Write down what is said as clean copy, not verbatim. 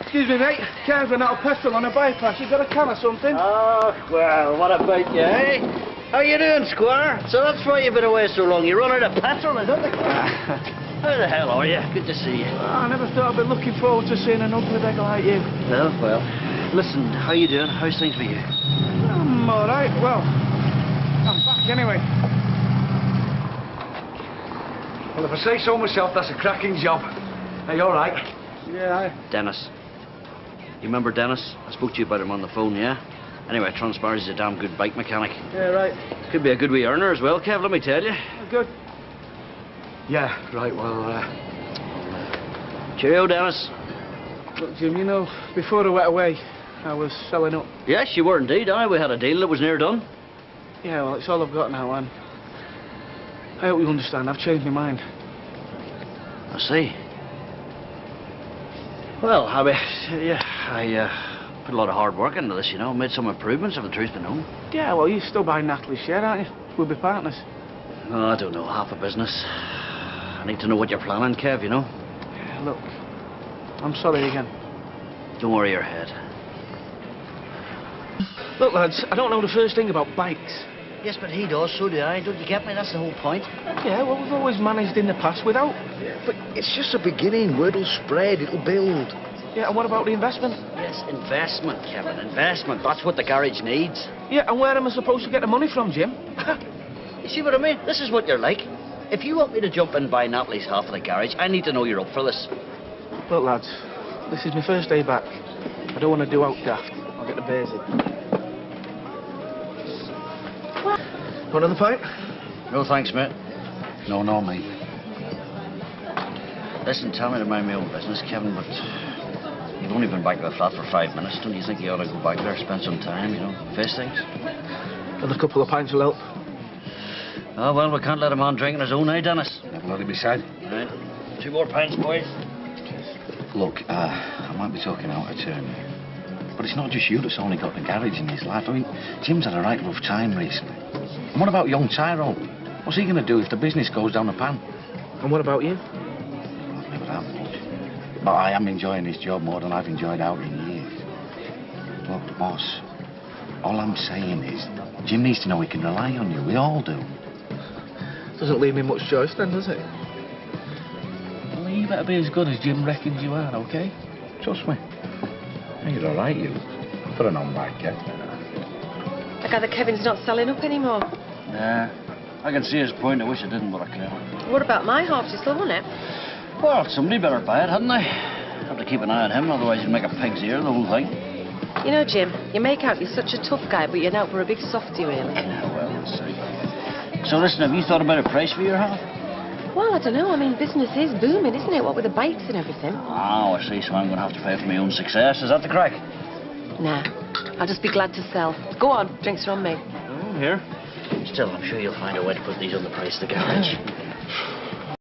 Excuse me, mate. Car's run out of petrol on a bypass. You got a can or something? Oh, well, what about you, eh? How you doing, Squire? So that's why you've been away so long. You run out of petrol, is that the How the hell are you? Good to see you. Oh, I never thought I'd be looking forward to seeing an ugly beggar like you. No, well, listen, how you doing? How's things with you? I'm all right. Well, I'm back anyway. Well, if I say so myself, that's a cracking job. Are you all right? Yeah, Dennis. You remember Dennis? I spoke to you about him on the phone, yeah? Anyway, it transpires he's a damn good bike mechanic. Yeah, right. Could be a good wee earner as well, Kev, let me tell you. Good. Yeah, right, well, Cheerio, Dennis. Look, Jim, you know, before I went away, I was selling up. Yes, you were indeed, aye. We had a deal that was near done. Yeah, well, it's all I've got now, and I hope you understand. I've changed my mind. I see. Well, I put a lot of hard work into this, you know. Made some improvements, if the truth be known. Yeah, well, you're still buying Natalie's share, aren't you? We'll be partners. Oh, I don't know, half the business. I need to know what you're planning, Kev, you know. Yeah, look, I'm sorry again. Don't worry your head. Look, lads, I don't know the first thing about bikes. Yes, but he does, so do I. Don't you get me? That's the whole point. Yeah, well, we've always managed in the past without. yeah, but it's just a beginning. Word will spread, it'll build. Yeah, and what about the investment? Yes, investment, Kevin, investment. That's what the garage needs. Yeah, and where am I supposed to get the money from, Jim? You see what I mean? This is what you're like. If you want me to jump in and buy Natalie's half of the garage, I need to know you're up for this. Look, lads, this is my first day back. I don't want to do out daft. I'll get the bears in. Want another pint? No thanks, mate. No, mate. Listen, tell me to mind my own business, Kevin, but you've only been back to the flat for 5 minutes. Don't you think you ought to go back there, spend some time, you know, face things? And a couple of pints will help. Oh, well, we can't let a man drink on his own, eh, Dennis? Never let it be said. Right. 2 more pints, boys. Look, I might be talking out of turn, but it's not just you that's only got the garage in his life. I mean, Jim's had a right rough time recently. And what about young Tyrone? What's he going to do if the business goes down the pan? And what about you? I've never had much. But I am enjoying this job more than I've enjoyed out in years. Look, boss, all I'm saying is, Jim needs to know he can rely on you. We all do. Doesn't leave me much choice then, does it? Well, you better be as good as Jim reckons you are, okay? Trust me. You're all right, you. Put it on back, Kev. I gather Kevin's not selling up anymore. Yeah, I can see his point. I wish I didn't, but I can. What about my half? Do you still want it? Well, somebody better buy it, hadn't they? Have to keep an eye on him, otherwise he'd make a pig's ear, the whole thing. You know, Jim, you make out you're such a tough guy, but you're out for a big softie, really. Yeah, well, we'll see. So listen, have you thought about a price for your half? Well, I don't know. I mean, business is booming, isn't it? What with the bikes and everything. Oh, I see. So I'm going to have to pay for my own success. Is that the crack? Nah, I'll just be glad to sell. Go on, drinks are on me. Oh, here. Still, I'm sure you'll find a way to put these on the price of the garage.